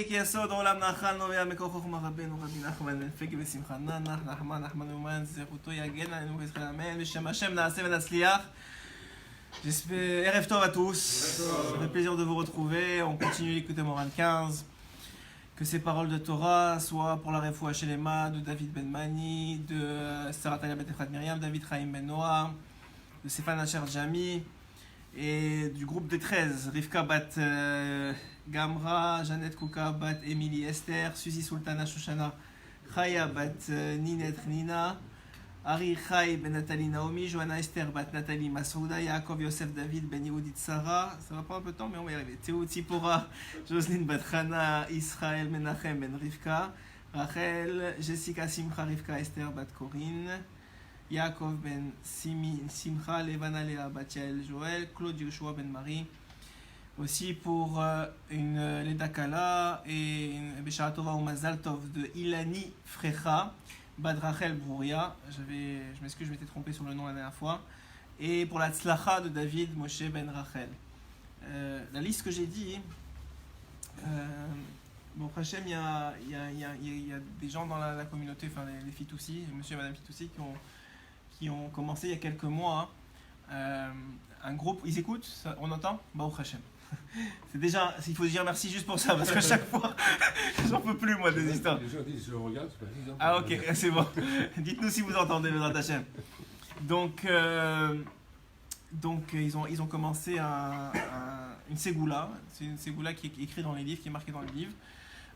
צדיק יסוד עולם נחל נובע מכוח חוכמה רבנו רבי נחמן בן פגה ושמחה נח נחמן אומן זכותו יגן עלינו ויזכר אמן בשם השם נעשה ונצליח. Erev Tov à tous, ça fait plaisir de vous retrouver, on continue d'écouter Moran 15. Que ces paroles de Torah soient pour la Refoua Shelema de David Ben Mani, de Sarah Talia Bet Efrat Miriam, David Chaim Ben Noah, de Stéphane Asher Jami et du groupe des 13, Rivka Bat Gamra, Jeannette Kouka Bat Emily Esther, Suzy Sultana Shoshana, Chaya Bat Ninet Nina, Ari Chai Ben Nathalie Naomi, Johanna Esther Bat Nathalie Masouda, Yaakov Yosef David Ben Yehudit Sarah, ça va prendre un peu de temps mais on va y arriver, Théo Tzipora, Jocelyne Bat Chana, Israël Menachem Ben Rivka, Rachel, Jessica Simcha Rivka Esther Bat Corinne, Yaakov Ben Simcha, Levana Léa Bat Yael Joël, Claude Yoshua Ben Marie, aussi pour une Leda Kala et une Beshara Tova ou Mazal Tov de Ilani Frecha, Bad Rachel Brouria, je m'excuse, je m'étais trompé sur le nom la dernière fois, et pour la Tzlacha de David Moshe Ben Rachel. La liste que j'ai dit, bon, Hachem, il y a des gens dans la communauté, enfin les Fitoussi, monsieur et madame Fitoussi, qui ont commencé il y a quelques mois un groupe, ils écoutent, ça, on entend Baruch Hachem. C'est déjà, il faut dire merci juste pour ça, parce qu'à chaque fois, j'en peux plus moi des histoires. Les gens disent je regarde, c'est pas disant. Ah ok, c'est bon. Dites-nous si vous entendez le Hachem. Donc ils ont commencé une ségoula. C'est une ségoula qui est écrite dans les livres, qui est marquée dans les livres,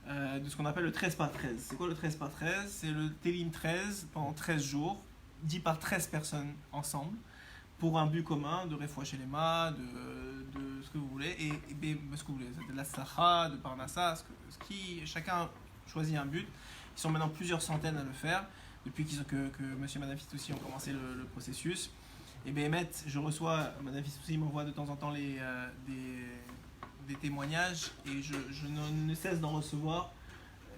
de ce qu'on appelle le 13 par 13. C'est quoi le 13 par 13 ? C'est le Télim 13 pendant 13 jours, dit par 13 personnes ensemble, pour un but commun de Refoua Shelema, de ce que vous voulez, et ce que vous voulez, de la Sacha, de Parnassa, chacun choisit un but. Ils sont maintenant plusieurs centaines à le faire, depuis que monsieur et madame Fitoussi ont commencé le processus. Et Béhémet, je reçois, madame Fitoussi m'envoie de temps en temps des témoignages, et je ne cesse d'en recevoir,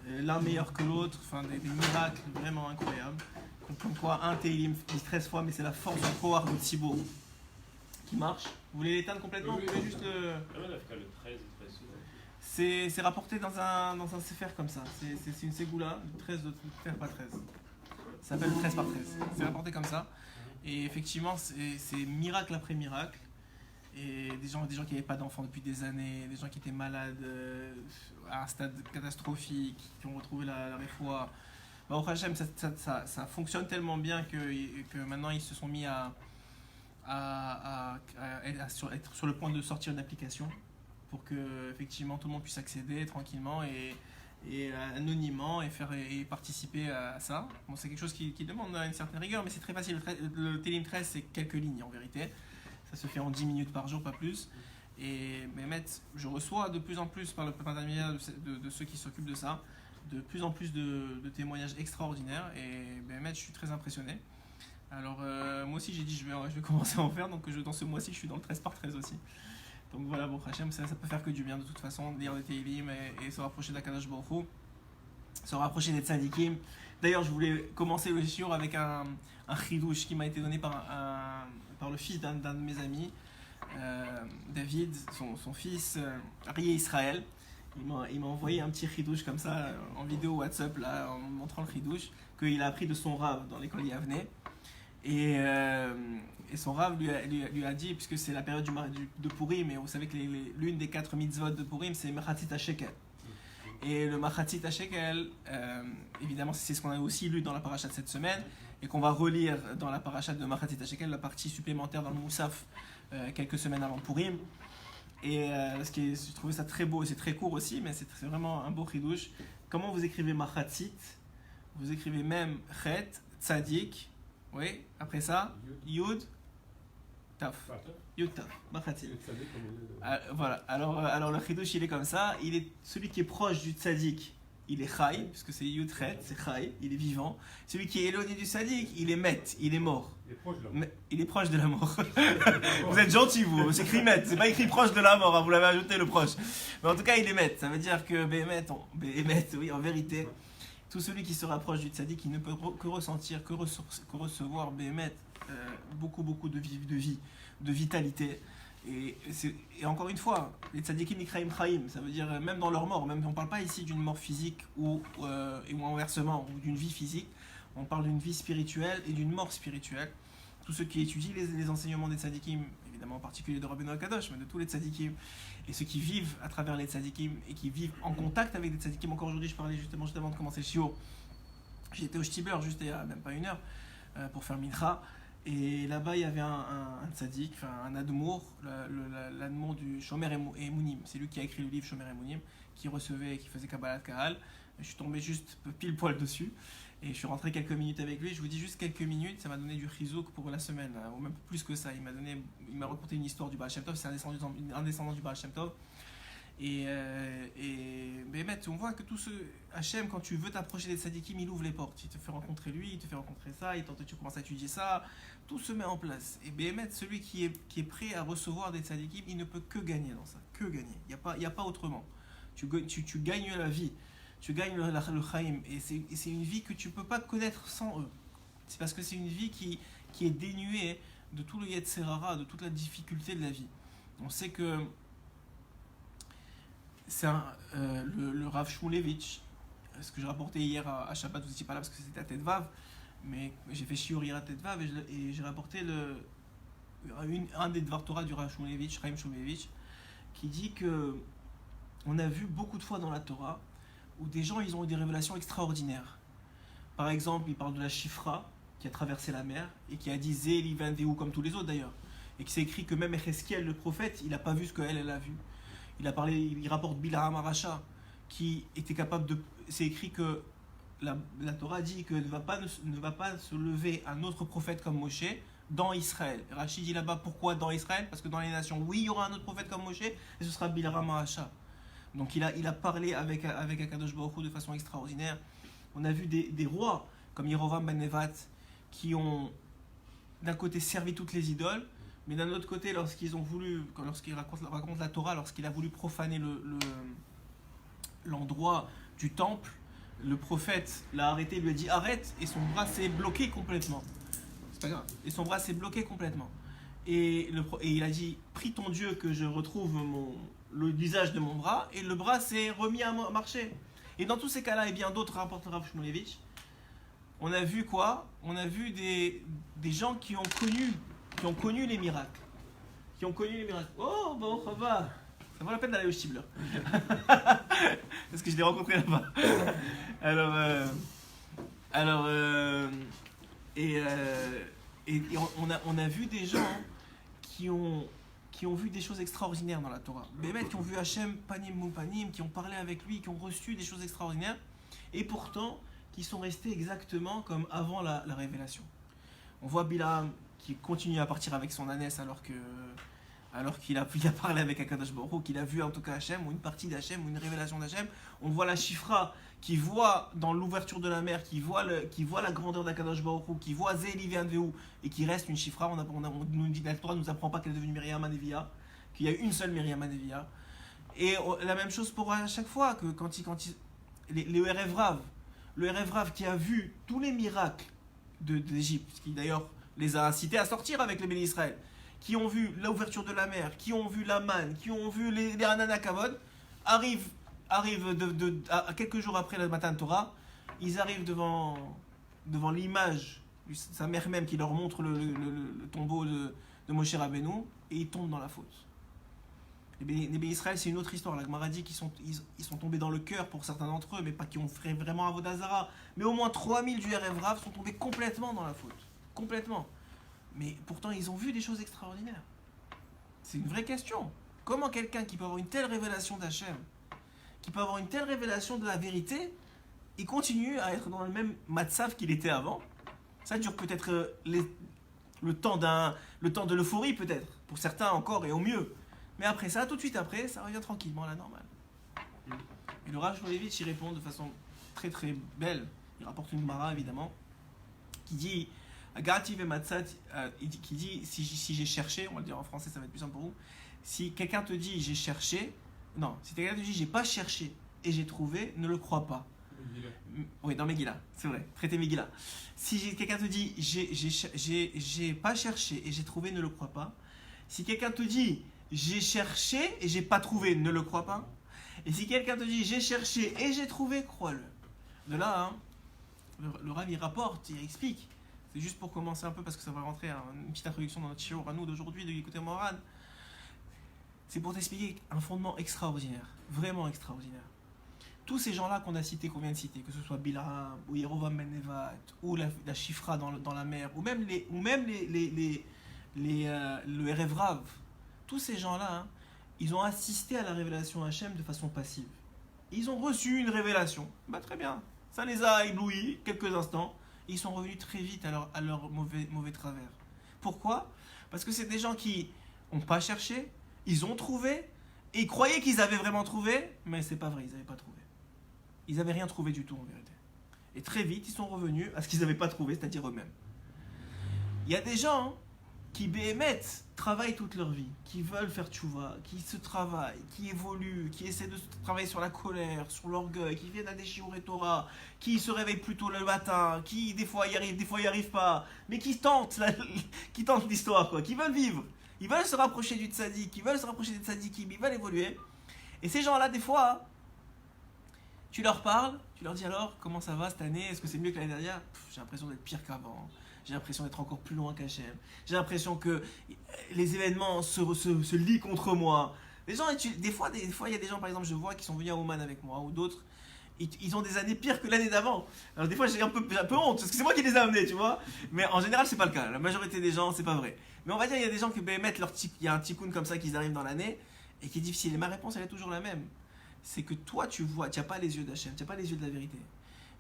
l'un meilleur que l'autre, enfin des miracles vraiment incroyables. Comme quoi, un Télim dit 13 fois, mais c'est la force du pouvoir de Tsibour qui marche. Vous voulez l'éteindre complètement ? Vous voulez juste le... le 13 très souvent. C'est rapporté dans un sefer comme ça. C'est une ségoula, 13 de faire pas 13. Ça s'appelle 13 par 13. C'est rapporté comme ça. Et effectivement, c'est miracle après miracle. Et des gens qui n'avaient pas d'enfants depuis des années, des gens qui étaient malades à un stade catastrophique, qui ont retrouvé la réfoua. Au Hachem, ça fonctionne tellement bien que maintenant ils se sont mis à être sur le point de sortir une application pour que effectivement tout le monde puisse accéder tranquillement et anonymement et participer à ça. Bon, c'est quelque chose qui demande une certaine rigueur, mais c'est très facile. Le Télim 13, c'est quelques lignes en vérité. Ça se fait en 10 minutes par jour, pas plus. Et Mehmet, je reçois de plus en plus par le partenariat de ceux qui s'occupent de ça, de plus en plus de témoignages extraordinaires, et Mehmet, je suis très impressionné. Alors moi aussi j'ai dit je vais commencer à en faire, donc dans ce mois-ci je suis dans le 13 par 13 aussi. Donc voilà, bon Hachem, ça peut faire que du bien de toute façon, lire des Teilim et se rapprocher d'Akadosh Baruch Hu, se rapprocher des Tzadikim. D'ailleurs je voulais commencer le shiur avec un chidouche qui m'a été donné par le fils d'un de mes amis, David, son fils, Arié Israël. Il m'a envoyé un petit chidouche comme ça en vidéo WhatsApp là, en montrant le chidouche qu'il a appris de son Rav dans l'école Yavne. Et son Rav lui a dit, puisque c'est la période de Purim, et vous savez que l'une des 4 mitzvot de Purim c'est Machatzit HaShekel. Et le Machatzit HaShekel, évidemment c'est ce qu'on a aussi lu dans la paracha de cette semaine et qu'on va relire dans la paracha de Machatzit HaShekel, la partie supplémentaire dans le Moussaf quelques semaines avant Purim. Et je trouvais ça très beau, et c'est très court aussi, mais c'est vraiment un beau chidouche. Comment vous écrivez Machatzit ? Vous écrivez même Chet, Tzadik, oui, après ça, Yud, Taf. Yud, Taf, Machatzit. Voilà, alors le chidouche il est comme ça, celui qui est proche du Tzadik, il est Chai, puisque c'est Yud Chet, c'est Chai, il est vivant. Celui qui est éloigné du Tzadik, il est Met, il est mort. Il est proche de la mort. Vous êtes gentil, vous. C'est écrit Met. C'est pas écrit proche de la mort. Hein. Vous l'avez ajouté le proche. Mais en tout cas, il est Met. Ça veut dire que Béhémet, oui, en vérité, tout celui qui se rapproche du tzaddik, il ne peut que ressentir, que recevoir Béhémet beaucoup de vie, de vitalité. Et encore une fois, les tzadikim nikraim chaim, ça veut dire même dans leur mort, même on ne parle pas ici d'une mort physique ou inversement, ou d'une vie physique, on parle d'une vie spirituelle et d'une mort spirituelle. Tous ceux qui étudient les enseignements des tzadikim, évidemment en particulier de Rabbeinu HaKadosh, mais de tous les tzadikim, et ceux qui vivent à travers les tzadikim et qui vivent en contact avec des tzadikim. Encore aujourd'hui, je parlais juste avant de commencer le shiur, j'étais au Shtibler juste il y a même pas une heure pour faire mincha. Et là-bas, il y avait un tzaddik, un admour, l'admour du Shomer Emunim. C'est lui qui a écrit le livre Shomer Emunim, qui recevait, qui faisait Kabbalat Kahal. Je suis tombé juste pile poil dessus. Et je suis rentré quelques minutes avec lui. Je vous dis juste quelques minutes, ça m'a donné du chizouk pour la semaine, ou même plus que ça. Il m'a raconté une histoire du Baal Shem Tov. C'est un descendant du Baal Shem Tov. Mais on voit que tout ce Hachem, quand tu veux t'approcher des tzadikim, il ouvre les portes. Il te fait rencontrer lui, il te fait rencontrer ça, tu commences à étudier ça. Tout se met en place. Et Béhémet, celui qui est prêt à recevoir des tzadikim, il ne peut que gagner dans ça. Que gagner. Il n'y a pas autrement. Tu gagnes la vie. Tu gagnes le chaim. Et c'est une vie que tu ne peux pas connaître sans eux. C'est parce que c'est une vie qui est dénuée de tout le Yetzerara, de toute la difficulté de la vie. On sait que c'est le Rav Shmulevitch, ce que j'ai rapporté hier à Shabbat, vous n'étiez pas là parce que c'était à Tête Vav, mais j'ai fait shiur hier à Tête Vav et j'ai rapporté un des Dvar Torah du Rav Shmulevitch, Chaim Shmulevitch, qui dit que on a vu beaucoup de fois dans la Torah où des gens ils ont eu des révélations extraordinaires. Par exemple, il parle de la Shifra qui a traversé la mer et qui a dit Zéli Vendéou comme tous les autres d'ailleurs, et qui s'est écrit que même Echeskiel le prophète, il n'a pas vu ce qu'elle a vu. Il rapporte Bilam Aracha qui était capable de. C'est écrit que la Torah dit que ne va pas se lever un autre prophète comme Moshe dans Israël. Rachid dit là-bas pourquoi dans Israël? Parce que dans les nations, oui, il y aura un autre prophète comme Moshe et ce sera Bilam Aracha. Donc il a parlé avec Akadosh Baruch Hu de façon extraordinaire. On a vu des rois comme Yerovam ben Nevat qui ont d'un côté servi toutes les idoles. Mais d'un autre côté, lorsqu'il raconte la Torah, lorsqu'il a voulu profaner l'endroit du temple, le prophète l'a arrêté, lui a dit arrête, et son bras s'est bloqué complètement. C'est pas grave. Et son bras s'est bloqué complètement. Et il a dit prie ton Dieu que je retrouve le visage de mon bras, et le bras s'est remis à marcher. Et dans tous ces cas-là, et bien d'autres, rapporte Rav Shmulevitch, on a vu quoi? On a vu des gens qui ont connu les miracles. Oh, bon, ça va. Ça vaut la peine d'aller au Shtibler. Parce que je l'ai rencontré là-bas. On a vu des gens qui ont vu des choses extraordinaires dans la Torah. Des mecs qui ont vu Hachem panim mou panim, qui ont parlé avec lui, qui ont reçu des choses extraordinaires, et pourtant qui sont restés exactement comme avant la révélation. On voit Bilam qui continue à partir avec son ânesse alors qu'il a parlé avec Akadosh Baruch Hu, qu'il a vu en tout cas Hachem, ou une partie d'Hachem, ou une révélation d'Hachem. On voit la Shifra qui voit dans l'ouverture de la mer, qui voit la grandeur d'Akadosh Baruch Hu, qui voit Zéli Vendéou, et qui reste une Shifra. On nous dit, la Torah ne nous apprend pas qu'elle est devenue Miriam Hanevia, qu'il y a une seule Miriam Hanevia. Et la même chose pour à chaque fois, que le Erev Rav, qui a vu tous les miracles d'Égypte, qui d'ailleurs les a incités à sortir avec les bénis Israël, qui ont vu l'ouverture de la mer, qui ont vu la manne, qui ont vu les Hanan Kavod, arrivent à quelques jours après le Matan Torah, ils arrivent devant l'image, sa mère même qui leur montre le tombeau de Moshe Rabbeinu, et ils tombent dans la faute. Les bénis Israël, c'est une autre histoire. La Gemara dit qu'ils sont tombés dans le cœur pour certains d'entre eux, mais pas qui ont fait vraiment Avodah Zara. Mais au moins 3000 du Erev Rav sont tombés complètement dans la faute. Complètement. Mais pourtant, ils ont vu des choses extraordinaires. C'est une vraie question. Comment quelqu'un qui peut avoir une telle révélation d'Hachem, qui peut avoir une telle révélation de la vérité, il continue à être dans le même matzav qu'il était avant? Ça dure peut-être le temps de l'euphorie, peut-être. Pour certains encore et au mieux. Mais après ça, tout de suite après, ça revient tranquillement à la normale. Et le Rav Shmulevitch y répond de façon très très belle. Il rapporte une Gemara évidemment, qui dit qui dit si j'ai cherché, on va le dire en français, ça va être plus simple pour vous. Si quelqu'un te dit j'ai cherché, si quelqu'un te dit j'ai pas cherché et j'ai trouvé, ne le crois pas. Oui, dans Megillah, c'est vrai, traité Megillah. Si quelqu'un te dit j'ai pas cherché et j'ai trouvé, ne le crois pas. Si quelqu'un te dit j'ai cherché et j'ai pas trouvé, ne le crois pas. Et si quelqu'un te dit j'ai cherché et j'ai trouvé, crois-le. De là, hein, le Rav il rapporte, il explique. C'est juste pour commencer un peu parce que ça va rentrer une petite introduction dans notre shiur à nous d'aujourd'hui de l'écouter Moran. C'est pour t'expliquer un fondement extraordinaire, vraiment extraordinaire. Tous ces gens-là qu'on a cités, qu'on vient de citer, que ce soit Bilham ou Yerovam ben Nevat ou la Shifra dans la mer, ou même le Erev Rav, tous ces gens-là, hein, ils ont assisté à la révélation Hachem de façon passive. Ils ont reçu une révélation. Bah très bien, ça les a éblouis quelques instants. Et ils sont revenus très vite à leur mauvais travers. Pourquoi? Parce que c'est des gens qui n'ont pas cherché, ils ont trouvé, et ils croyaient qu'ils avaient vraiment trouvé, mais c'est pas vrai, ils n'avaient pas trouvé. Ils n'avaient rien trouvé du tout en vérité. Et très vite, ils sont revenus à ce qu'ils n'avaient pas trouvé, c'est-à-dire eux-mêmes. Il y a des gens qui béhémettent, travaillent toute leur vie, qui veulent faire tchouva, qui se travaillent, qui évoluent, qui essaient de travailler sur la colère, sur l'orgueil, qui viennent à des shiurei Torah, qui se réveillent plus tôt le matin, qui des fois y arrivent, des fois y arrivent pas, mais qui tentent l'histoire, quoi, qui veulent vivre. Ils veulent se rapprocher du tzaddik, ils veulent se rapprocher des tzaddikim, ils veulent évoluer. Et ces gens-là, des fois, tu leur parles, tu leur dis alors, comment ça va cette année? Est-ce que c'est mieux que l'année dernière? J'ai l'impression d'être pire qu'avant. J'ai l'impression d'être encore plus loin qu'Hachem. J'ai l'impression que les événements se lient contre moi. Les gens, des fois, il y a des gens, par exemple, je vois, qui sont venus à Ouman avec moi, ou d'autres, ils ont des années pires que l'année d'avant. Alors des fois, j'ai un peu honte, parce que c'est moi qui les ai amenés, tu vois. Mais en général, c'est pas le cas. La majorité des gens, c'est pas vrai. Mais on va dire, il y a des gens qui mettent il y a un tikkun comme ça, qu'ils arrivent dans l'année, et qui est difficile. Et ma réponse, elle est toujours la même. C'est que toi, tu vois, tu n'as pas les yeux d'Hachem, tu n'as pas les yeux de la vérité.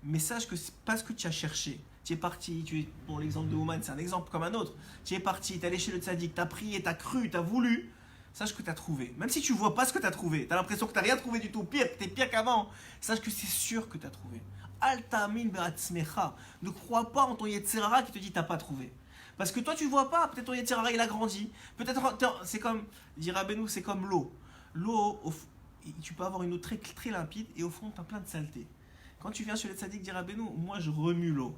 Mais sache que c'est pas ce que tu as cherché. Tu es parti, bon, l'exemple de Ouman, c'est un exemple comme un autre. Tu es parti, tu es allé chez le tzaddik, tu as prié, tu as cru, tu as voulu. Sache que tu as trouvé. Même si tu vois pas ce que tu as trouvé, tu as l'impression que tu n'as rien trouvé du tout, pire, tu es pire qu'avant. Sache que c'est sûr que tu as trouvé. Al ta'amin be'atzmecha. Ne crois pas en ton Yetzirara qui te dit tu n'as pas trouvé. Parce que toi tu vois pas, peut-être ton Yetzirara il a grandi. Peut-être, c'est comme, dit Rabbeinu, c'est comme l'eau. L'eau, tu peux avoir une eau très, très limpide et au fond tu as plein de saleté. Quand tu viens chez les tzaddik, dit Rabbeinu, moi je remue l'eau.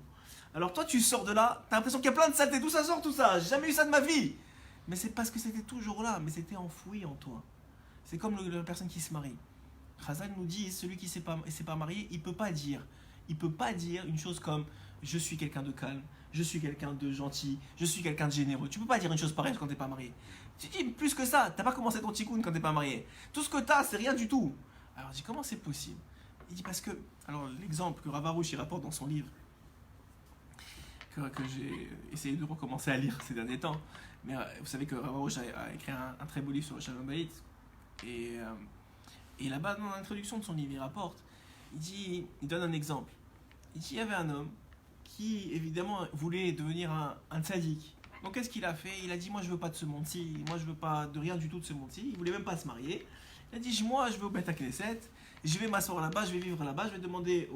Alors toi tu sors de là, t'as l'impression qu'il y a plein de saleté, d'où ça sort tout ça? J'ai jamais eu ça de ma vie. Mais c'est parce que c'était toujours là, mais c'était enfoui en toi. C'est comme la personne qui se marie. Chazal nous dit, celui qui s'est pas marié, il peut pas dire une chose comme je suis quelqu'un de calme, je suis quelqu'un de gentil, je suis quelqu'un de généreux. Tu peux pas dire une chose pareille quand t'es pas marié. Tu dis plus que ça, t'as pas commencé ton tikkun quand t'es pas marié. Tout ce que t'as, c'est rien du tout. Alors je dis comment c'est possible? Il dit parce que, alors l'exemple que Rav Arush il rapporte dans son livre, que j'ai essayé de recommencer à lire ces derniers temps, mais vous savez que Rav Arush a écrit un très beau livre sur le Shalom Bayit, et là-bas dans l'introduction de son livre il rapporte, il donne un exemple. Il dit il y avait un homme qui évidemment voulait devenir un tzaddik. Donc qu'est-ce qu'il a fait? Il a dit moi je veux pas de ce monde-ci, moi je veux pas de rien du tout de ce monde-ci, il voulait même pas se marier. Il a dit moi je vais au Beth Knesset, je vais m'asseoir là-bas, je vais vivre là-bas, je vais demander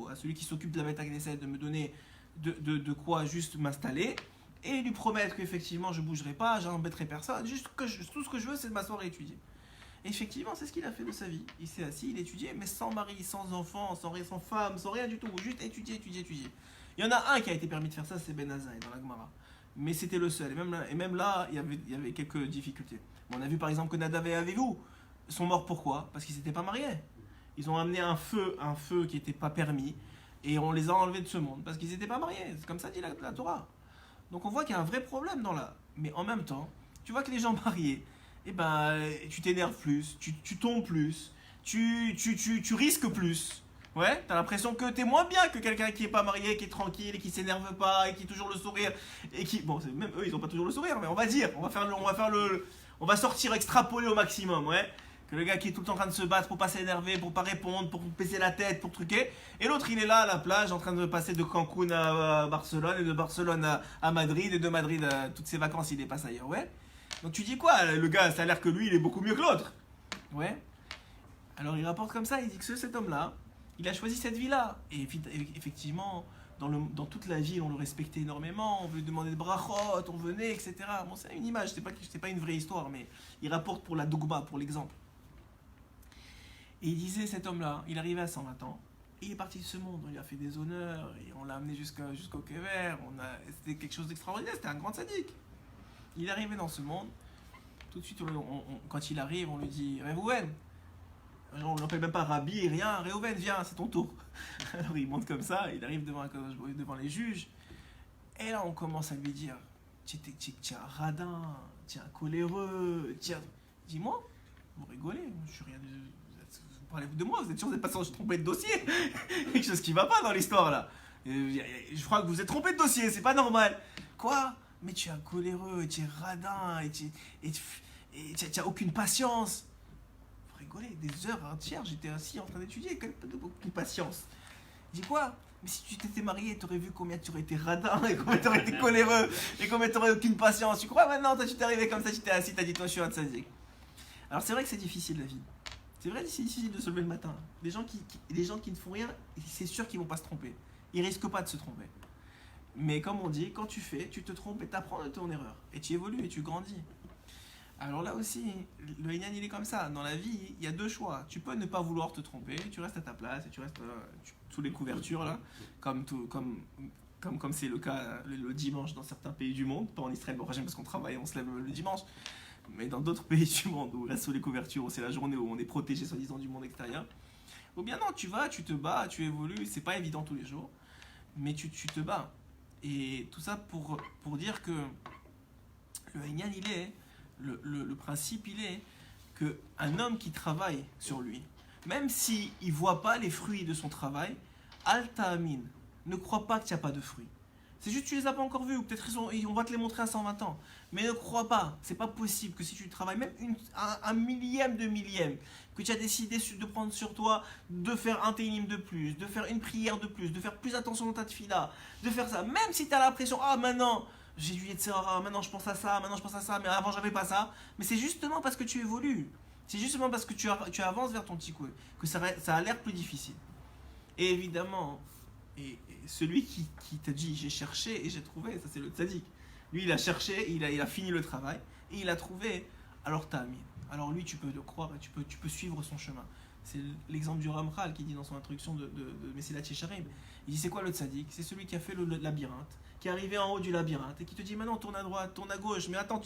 à celui qui s'occupe de la Beth Knesset de me donner de quoi juste m'installer et lui promettre qu'effectivement je bougerai pas, j'embêterai personne, juste tout ce que je veux c'est de m'asseoir et étudier. Et effectivement c'est ce qu'il a fait de sa vie. Il s'est assis, il étudiait, mais sans mari, sans enfant, sans femme, sans rien du tout, juste étudier. Il y en a un qui a été permis de faire ça, c'est Ben Azaï dans la Gemara. Mais c'était le seul. Et même là, il y avait quelques difficultés. Bon, on a vu par exemple que Nadav et Avihu sont morts pourquoi? Parce qu'ils n'étaient pas mariés. Ils ont amené un feu qui n'était pas permis, et on les a enlevés de ce monde parce qu'ils n'étaient pas mariés. C'est comme ça dit la Torah. Donc on voit qu'il y a un vrai problème dans là. Mais en même temps, tu vois que les gens mariés, eh ben, tu t'énerves plus, tu tombes plus, tu risques plus. Ouais, t'as l'impression que t'es moins bien que quelqu'un qui est pas marié, qui est tranquille, et qui s'énerve pas, et qui a toujours le sourire, et qui, bon, même eux, ils ont pas toujours le sourire, mais on va dire, on va sortir extrapoler au maximum, ouais. Que le gars qui est tout le temps en train de se battre pour pas s'énerver, pour pas répondre, pour baisser la tête, pour truquer, et l'autre il est là à la plage en train de passer de Cancun à Barcelone, et de Barcelone à Madrid, et de Madrid à toutes ses vacances il les passe ailleurs, ouais. Donc tu dis quoi? Le gars, ça a l'air que lui il est beaucoup mieux que l'autre, ouais. Alors il rapporte comme ça, il dit que cet homme-là, il a choisi cette vie-là. Et effectivement, dans toute la ville, on le respectait énormément, on lui demandait de brachot, on venait, etc. Bon, c'est une image, c'est pas une vraie histoire, mais il rapporte pour la dogma, pour l'exemple. Et il disait, cet homme-là, il arrivait à 120 ans, et il est parti de ce monde, on lui a fait des honneurs, et on l'a amené jusqu'au Kever, c'était quelque chose d'extraordinaire, c'était un grand sadique. Il est arrivé dans ce monde, Tout de suite, quand il arrive, on lui dit Réhouven. On ne l'appelle même pas Rabbi, rien. Réhouven, viens, c'est ton tour. Alors il monte comme ça, il arrive devant les juges. Et là, on commence à lui dire tu es un radin, tu es un coléreux. Dis-moi, vous rigolez, je suis rien de. Vous parlez de moi, vous êtes sûr que vous n'êtes pas sans tromper de dossier. Quelque chose qui ne va pas dans l'histoire là. Je crois que vous êtes trompé de dossier, c'est pas normal. Quoi? Mais tu es un coléreux, tu es radin, et tu n'as aucune patience. Vous rigolez, des heures entières, j'étais assis en train d'étudier, aucune patience. Je dis quoi? Mais si tu t'étais marié, tu aurais vu combien tu aurais été radin, et combien tu aurais été coléreux, et combien tu aurais aucune patience. Tu crois maintenant, toi tu t'es arrivé comme ça, tu t'es assis, tu as dit toi je suis un tzaddik. Alors c'est vrai que c'est difficile la vie. C'est vrai que c'est difficile de se lever le matin. Les gens qui ne font rien, c'est sûr qu'ils ne vont pas se tromper. Ils ne risquent pas de se tromper. Mais comme on dit, quand tu fais, tu te trompes et tu apprends de ton erreur. Et tu évolues et tu grandis. Alors là aussi, le Inyan il est comme ça. Dans la vie, il y a deux choix. Tu peux ne pas vouloir te tromper, tu restes à ta place et tu restes sous les couvertures là, comme c'est le cas le dimanche dans certains pays du monde, pas en Israël, bon, parce qu'on travaille, on se lève le dimanche, mais dans d'autres pays du monde où on reste sous les couvertures, où c'est la journée où on est protégé soi-disant du monde extérieur. Ou bien non, tu vas, tu te bats, tu évolues, c'est pas évident tous les jours, mais tu te bats. Et tout ça pour dire que le Inyan il est, le principe il est qu'un homme qui travaille sur lui, même s'il ne voit pas les fruits de son travail, al ta'amin, ne crois pas qu'il n'y a pas de fruits. C'est juste que tu les as pas encore vus, ou peut-être on va te les montrer à 120 ans. Mais ne crois pas, c'est pas possible que si tu travailles même un millième de millième, que tu as décidé de prendre sur toi, de faire un télim de plus, de faire une prière de plus, de faire plus attention dans ta tefila, de faire ça, même si tu as l'impression, ah maintenant, j'ai du Yetzirah, maintenant je pense à ça, mais avant j'avais pas ça. Mais c'est justement parce que tu évolues. C'est justement parce que tu avances vers ton tikkun que ça a l'air plus difficile. Et évidemment, et celui qui t'a dit j'ai cherché et j'ai trouvé, ça c'est le tzaddik. Lui il a cherché, il a fini le travail et il a trouvé, alors t'as mis. Alors lui tu peux le croire et tu peux suivre son chemin. C'est l'exemple du Ramchal qui dit dans son introduction de Messilat Yesharim. Il dit c'est quoi le tzaddik? C'est celui qui a fait le labyrinthe, qui est arrivé en haut du labyrinthe et qui te dit maintenant tourne à droite, tourne à gauche, mais attends,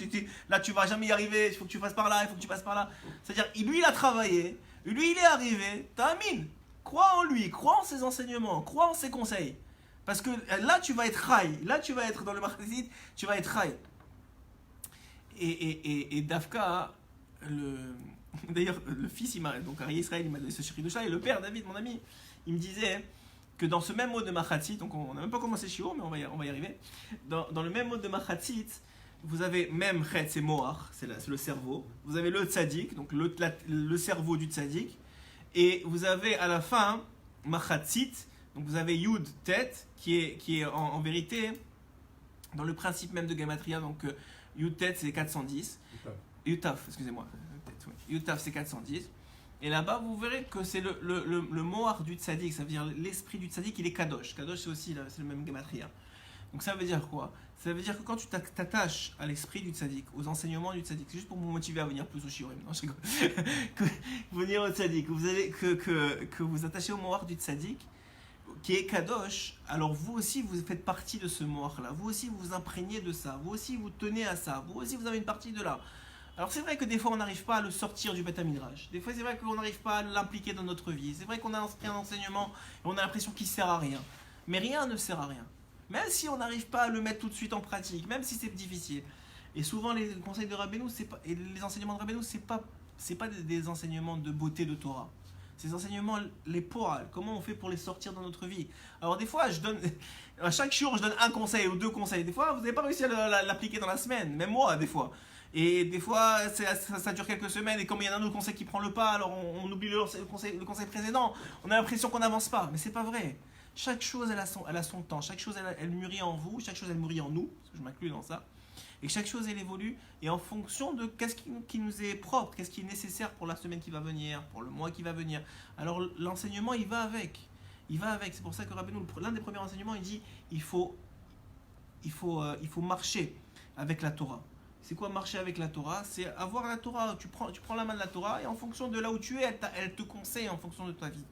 là tu vas jamais y arriver, il faut que tu passes par là, il faut que tu passes par là. C'est-à-dire, lui il a travaillé, lui il est arrivé, t'as mine. Crois en lui, crois en ses enseignements, crois en ses conseils. Parce que là tu vas être raï, là tu vas être dans le marxisme, tu vas être raï. Et Dafka, d'ailleurs le fils, donc Ari Israël, il m'a donné ce shiridusha, et le père David, mon ami, il me disait que dans ce même mot de Machatzit, donc on n'a même pas commencé Shiur, mais on va y arriver, dans le même mot de Machatzit, vous avez même Chet, c'est Moar, c'est le cerveau, vous avez le Tzadik, donc le cerveau du Tzadik, et vous avez à la fin Machatzit, donc vous avez Yud, tête, qui est en vérité, dans le principe même de Gematria, donc Yud, tête, c'est 410, Yutaf, excusez-moi, Yutaf, c'est 410, et là-bas, vous verrez que c'est le Moar du Tzadik, ça veut dire l'esprit du Tzadik, il est Kadosh. Kadosh, c'est aussi c'est le même Gematria. Donc ça veut dire quoi? Ça veut dire que quand tu t'attaches à l'esprit du Tzadik, aux enseignements du Tzadik, c'est juste pour vous motiver à venir plus au Shiurim, non, je rigole. Venir au Tzadik, que vous attachez au Moar du Tzadik, qui est Kadosh, alors vous aussi vous faites partie de ce Moar-là, vous aussi vous vous imprégnez de ça, vous aussi vous tenez à ça, vous aussi vous avez une partie de là. Alors c'est vrai que des fois on n'arrive pas à le sortir du Beth Midrash, des fois c'est vrai qu'on n'arrive pas à l'impliquer dans notre vie, c'est vrai qu'on a un enseignement et on a l'impression qu'il ne sert à rien. Mais rien ne sert à rien. Même si on n'arrive pas à le mettre tout de suite en pratique, même si c'est difficile. Et souvent les conseils de Rabbeinu, et les enseignements de Rabbeinu, c'est pas des enseignements de beauté de Torah. Ces enseignements, les poils, comment on fait pour les sortir dans notre vie. Alors des fois, à chaque jour, je donne un conseil ou deux conseils. Des fois, vous n'avez pas réussi à l'appliquer dans la semaine, même moi, des fois. Et des fois, ça dure quelques semaines, et comme il y en a un autre conseil qui prend le pas, alors on oublie le conseil précédent. On a l'impression qu'on n'avance pas, mais c'est pas vrai. Chaque chose, elle a son temps. Chaque chose, elle mûrit en vous. Chaque chose, elle mûrit en nous. Parce que je m'inclus dans ça. Et chaque chose, elle évolue. Et en fonction de qu'est-ce qui nous est propre, qu'est-ce qui est nécessaire pour la semaine qui va venir, pour le mois qui va venir. Alors, l'enseignement, il va avec. Il va avec. C'est pour ça que Rabbeinu, l'un des premiers enseignements, il dit il faut marcher avec la Torah. C'est quoi marcher avec la Torah? C'est avoir la Torah. Tu prends la main de la Torah et en fonction de là où tu es, elle te conseille en fonction de ta vie.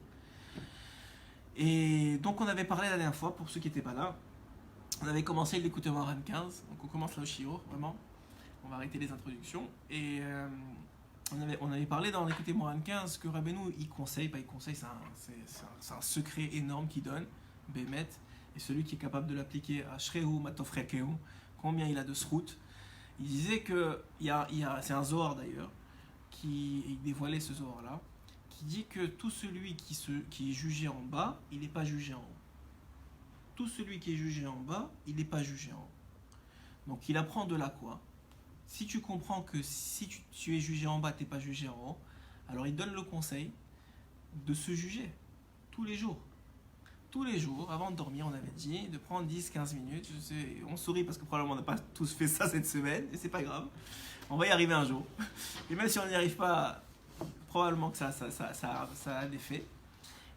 Et donc on avait parlé la dernière fois, pour ceux qui n'étaient pas là, on avait commencé l'écouter Moharan 15, donc on commence là au Shiur, vraiment. on va arrêter les introductions. Et on avait parlé dans l'écouté Moran 15 que Rabbeinu, il conseille, c'est un secret énorme qu'il donne, Bémet, et celui qui est capable de l'appliquer à Shrehu, Matofrekeu, combien il a de srout. Il disait que, c'est un Zohar d'ailleurs, il dévoilait ce Zohar-là, qui dit que tout celui qui est jugé en bas, il n'est pas jugé en haut. Tout celui qui est jugé en bas, il n'est pas jugé en haut. Donc il apprend de là quoi? Si tu comprends que si tu es jugé en bas, tu n'es pas jugé en haut, alors il donne le conseil de se juger tous les jours. Tous les jours, avant de dormir, on avait dit de prendre 10-15 minutes. Je sais, on sourit parce que probablement on n'a pas tous fait ça cette semaine, et c'est pas grave. On va y arriver un jour. Et même si on n'y arrive pas, probablement que ça a des faits.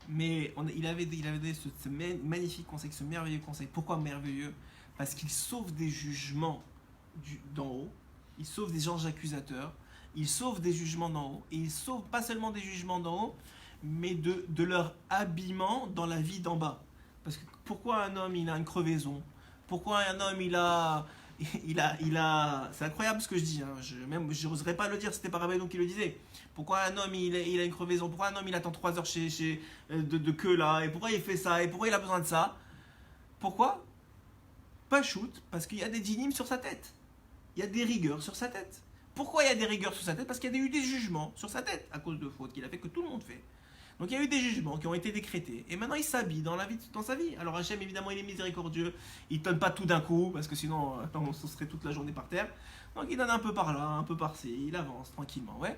Mais il avait ce magnifique conseil, ce merveilleux conseil. Pourquoi merveilleux? Parce qu'il sauve des jugements d'en haut, il sauve des anges accusateurs, il sauve des jugements d'en haut, et il sauve pas seulement des jugements d'en haut, mais de leur habillement dans la vie d'en bas. Parce que pourquoi un homme il a une crevaison? Pourquoi un homme il a c'est incroyable ce que je dis, hein. Je n'oserais pas le dire, c'était pas Rabbeinu qui le disait. Pourquoi un homme il a une crevaison? Pourquoi un homme il attend 3 heures de queue là? Et pourquoi il fait ça? Et pourquoi il a besoin de ça? Pourquoi? Pas shoot, parce qu'il y a des dynimes sur sa tête. Il y a des rigueurs sur sa tête. Pourquoi il y a des rigueurs sur sa tête? Parce qu'il y a eu des jugements sur sa tête à cause de fautes qu'il a fait, que tout le monde fait. Donc il y a eu des jugements qui ont été décrétés. Et maintenant il s'habille dans sa vie. Alors Hachem, évidemment, il est miséricordieux. Il ne donne pas tout d'un coup, parce que sinon on se serait toute la journée par terre. Donc il donne un peu par là, un peu par-ci. Il avance tranquillement. Ouais.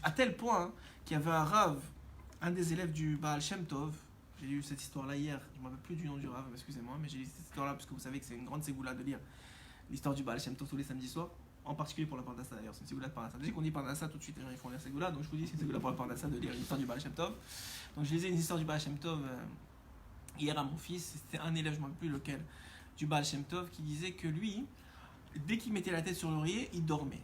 À tel point hein, qu'il y avait un Rav, un des élèves du Baal Shem Tov. J'ai eu cette histoire-là hier. Je ne me rappelle plus du nom du Rav, excusez-moi. Mais j'ai eu cette histoire-là parce que vous savez que c'est une grande ségoula de lire l'histoire du Baal Shem Tov tous les samedis soirs. En particulier pour la Parnassa d'ailleurs, c'est une ségoula de Parnassa. Je dis qu'on dit Parnassa tout de suite, les gens ils font la ségoula, donc je vous dis c'est une ségoula pour la Parnassa de lire l'histoire du Baal Shem Tov. Donc je lisais une histoire du Baal Shem Tov hier à mon fils, c'était un élève, je ne me rappelle plus lequel, du Baal Shem Tov, qui disait que lui, dès qu'il mettait la tête sur l'oreiller, il dormait.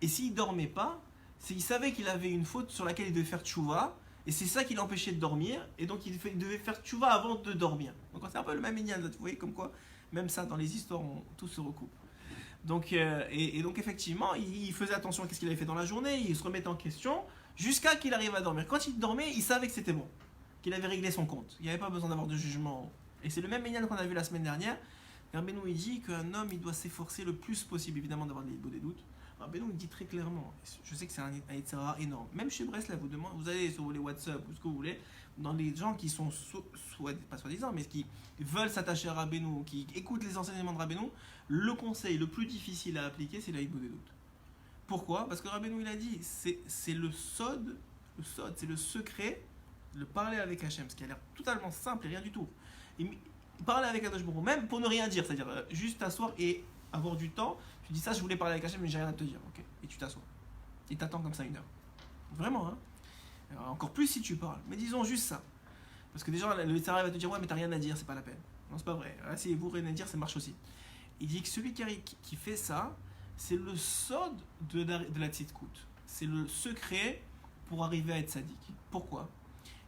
Et s'il ne dormait pas, c'est qu'il savait qu'il avait une faute sur laquelle il devait faire tchouva, et c'est ça qui l'empêchait de dormir, et donc il devait faire tchouva avant de dormir. Donc c'est un peu le même inyan, vous voyez, comme quoi, même ça, dans les histoires, tout se recoupe. Donc, et donc effectivement, il faisait attention à ce qu'il avait fait dans la journée, il se remettait en question jusqu'à qu'il arrive à dormir. Quand il dormait, il savait que c'était bon, qu'il avait réglé son compte. Il n'y avait pas besoin d'avoir de jugement. Et c'est le même minyan qu'on a vu la semaine dernière. Rabbeinu il dit qu'un homme il doit s'efforcer le plus possible évidemment d'avoir des doutes. Rabbeinu il dit très clairement, je sais que c'est un Yitzhara énorme. Même chez Breslev, vous allez sur les WhatsApp ou ce que vous voulez, dans les gens qui sont pas soi-disant, mais qui veulent s'attacher à Rabbeinu, qui écoutent les enseignements de Rabbeinu, le conseil le plus difficile à appliquer, c'est l'aïd des doutes. Pourquoi? Parce que Rabbeinu il a dit, c'est le sod, c'est le secret, le parler avec Hachem, ce qui a l'air totalement simple et rien du tout. Parler avec Kadosh Baruch Hu, même pour ne rien dire, c'est-à-dire juste t'asseoir et avoir du temps. Tu dis ça, je voulais parler avec Hachem, mais j'ai rien à te dire, ok? Et tu t'assois. Et t'attends comme ça 1 heure. Vraiment, hein? Alors, encore plus si tu parles. Mais disons juste ça. Parce que déjà, le Yitzhara va te dire, ouais, mais t'as rien à dire, c'est pas la peine. Non, c'est pas vrai. Là, si vous rien à dire, ça marche aussi. Il dit que celui qui fait ça, c'est le sod de la tzidkout. C'est le secret pour arriver à être sadique. Pourquoi?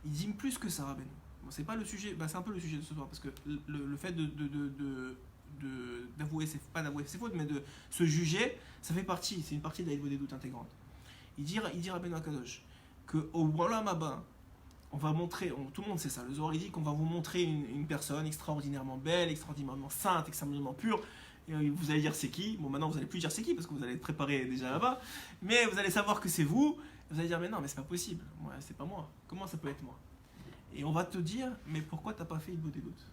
Il dit plus que ça, Rabbeinu. Bon, c'est pas le sujet, c'est un peu le sujet de ce soir, parce que le fait d'avouer, pas d'avouer ses fautes, mais de se juger, ça fait partie, c'est une partie de la des doutes intégrante. Il dit Rabbeinu Akadosh qu'au Olam Haba, on va montrer, tout le monde sait ça, le Zohar il dit qu'on va vous montrer une personne extraordinairement belle, extraordinairement sainte, extraordinairement pure, et vous allez dire c'est qui. Bon, maintenant vous allez plus dire c'est qui, parce que vous allez être préparé déjà là-bas, mais vous allez savoir que c'est vous, vous allez dire mais non, mais c'est pas possible, moi, c'est pas moi, comment ça peut être moi? Et on va te dire, mais pourquoi t'as pas fait Hilbo des doutes?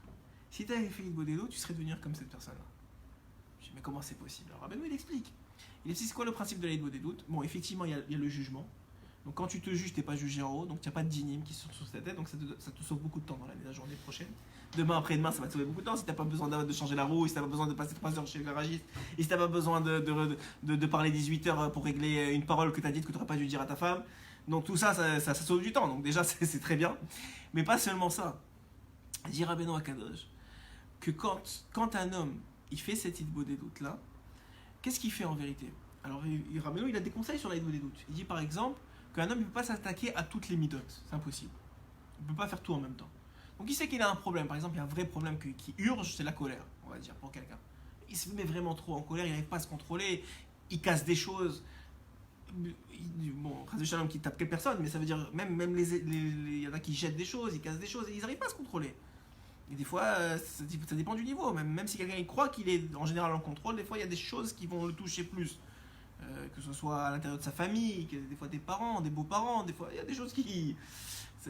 Si tu avais fait Hilbo des doutes, tu serais devenu comme cette personne-là. Je dis, mais comment c'est possible? Alors Rabbeinu il explique. Il explique c'est quoi le principe de l'Hilbo des doutes. Bon, effectivement, il y a le jugement. Donc quand tu te juges, tu n'es pas jugé en haut, donc tu n'as pas de dinim qui sont sur ta tête, donc ça te sauve beaucoup de temps dans la journée prochaine. Demain, après-demain, ça va te sauver beaucoup de temps. Si tu n'as pas besoin de changer la roue, si tu n'as pas besoin de passer 3 heures chez le garagiste, et si tu n'as pas besoin de parler 18 heures pour régler une parole que tu as dite que tu n'aurais pas dû dire à ta femme. Donc tout ça, ça sauve du temps. Donc déjà, c'est très bien. Mais pas seulement ça. Dit Rabbeinu Akadosh que quand un homme il fait cette Hilbo des doutes là, qu'est-ce qu'il fait en vérité? Alors Rabbeinu il a des conseils sur la Hilbo des doutes. Il dit par exemple qu'un homme ne peut pas s'attaquer à toutes les midotes. C'est impossible. Il ne peut pas faire tout en même temps. Donc il sait qu'il a un problème. Par exemple, il y a un vrai problème qui urge, c'est la colère, on va dire, pour quelqu'un. Il se met vraiment trop en colère, il n'arrive pas à se contrôler. il casse des choses. Bon, Ras Shalom qui tape quelques personnes, mais ça veut dire même il y en a qui jettent des choses, ils cassent des choses, et ils n'arrivent pas à se contrôler. Et des fois, ça dépend du niveau. Même si quelqu'un il croit qu'il est en général en contrôle, des fois il y a des choses qui vont le toucher plus. Que ce soit à l'intérieur de sa famille, que des fois des parents, des beaux-parents, des fois il y a des choses qui...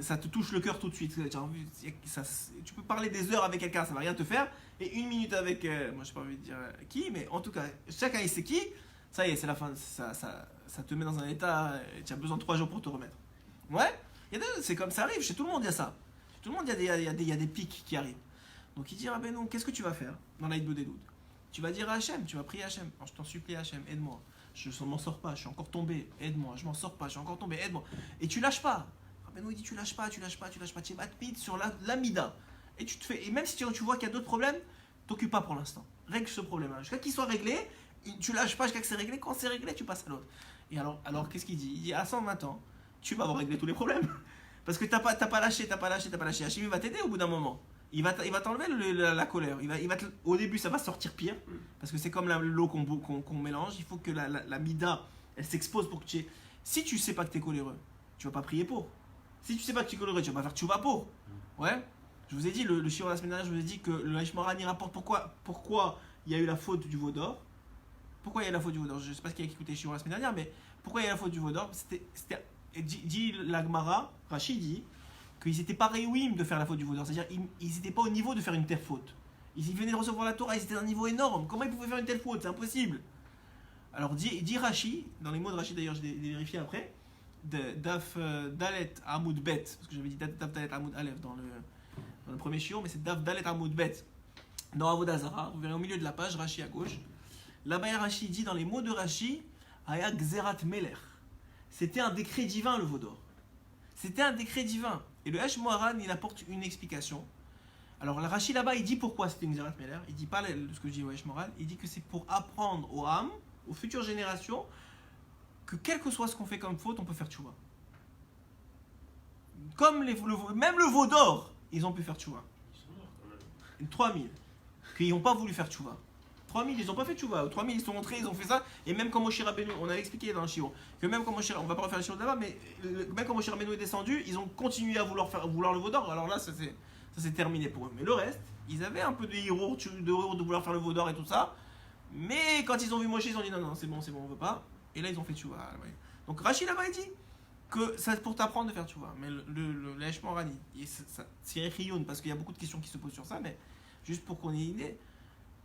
Ça te touche le cœur tout de suite. Tu peux parler des heures avec quelqu'un, ça va rien te faire. Et 1 minute avec, moi j'ai pas envie de dire qui, mais en tout cas, chacun il sait qui, ça y est, c'est la fin. Ça te met dans un état, tu as besoin de 3 jours pour te remettre. Ouais, c'est comme ça arrive, chez tout le monde il y a ça. Chez tout le monde il y a des pics qui arrivent. Donc il dit, ah ben non, qu'est-ce que tu vas faire dans l'Aïd Bodedut? Tu vas dire à Hachem, tu vas prier à Hachem. Je t'en supplie Hachem, aide-moi. Je ne m'en sors pas, je suis encore tombé, aide-moi. Je m'en sors pas, je suis encore tombé, aide-moi. Et tu lâches pas. Rabbeinu il dit tu lâches pas, tu es matpid sur la mida. Et même si tu vois qu'il y a d'autres problèmes, t'occupes pas pour l'instant. Règle ce problème-là. Jusqu'à qu'il soit réglé, tu lâches pas jusqu'à que c'est réglé. Quand c'est réglé, tu passes à l'autre. Et alors qu'est-ce qu'il dit? Il dit à 120 ans, tu vas avoir réglé tous les problèmes. Parce que t'as pas lâché. Hachem va t'aider au bout d'un moment. Il va t'enlever la colère. Au début, ça va sortir pire. Parce que c'est comme l'eau qu'on mélange. Il faut que la mida, elle s'expose pour que tu aies... Si tu sais pas que tu es coléreux, tu vas pas prier pour. Si tu sais pas que tu es coléreux, tu vas pas faire tchouva pour. Ouais. Je vous ai dit, le shiur la semaine dernière, je vous ai dit que le Aish Moran il rapporte pourquoi il y a eu la faute du veau d'or. Pourquoi il y a eu la faute du veau d'or? Je sais pas ce qu'il y a écouté le shiur la semaine dernière, mais pourquoi il y a eu la faute du veau d'or? Dit la Gemara, Rachid dit qu'ils n'étaient pas réouïm de faire la faute du veau d'or. C'est-à-dire ils n'étaient pas au niveau de faire une telle faute. Ils venaient de recevoir la Torah, ils étaient à un niveau énorme. Comment ils pouvaient faire une telle faute? C'est impossible. Alors dit Rachid, dans les mots de Rachid d'ailleurs, je l'ai vérifié après, Daf Dalet Amoud Bet, parce que j'avais dit Daf Dalet Amoud Aleph dans le premier shiur, mais c'est Daf Dalet Amoud Bet. Dans Avodah Zarah, vous verrez au milieu de la page, Rachid à gauche. Là-bas, Rachid dit dans les mots de Rachid, Aya Gzerat Meler. C'était un décret divin, le veau d'or. C'était un décret divin. Et le Aish Moharan, il apporte une explication. Alors, le Rachid là-bas, il dit pourquoi c'était une Gzerat Meler. Il dit pas ce que je dis au Aish Moharan. Il dit que c'est pour apprendre aux âmes, aux futures générations, que quel que soit ce qu'on fait comme faute, on peut faire tchouva. Comme même le veau d'or, ils ont pu faire tchouva. Ils sont morts quand même. 3000 qui n'ont pas voulu faire tchouva. 3000, ils n'ont pas fait tchouva. 3000, ils sont rentrés, ils ont fait ça. Et même quand Moshe Rabbeinu, on avait expliqué dans le shiur, que même quand Moshe, on va pas refaire le shiur là-bas, mais même quand Moshe Rabbeinu est descendu, ils ont continué à vouloir le veau d'or. Alors là, ça s'est terminé pour eux. Mais le reste, ils avaient un peu de héros de vouloir faire le veau d'or et tout ça. Mais quand ils ont vu Moshe, ils ont dit non, c'est bon, on veut pas. Et là, ils ont fait tchouva. Donc Rachid là-bas, il dit que c'est pour t'apprendre de faire tchouva. Mais le Aish Moharan, c'est Rioun, parce qu'il y a beaucoup de questions qui se posent sur ça, mais juste pour qu'on ait une idée,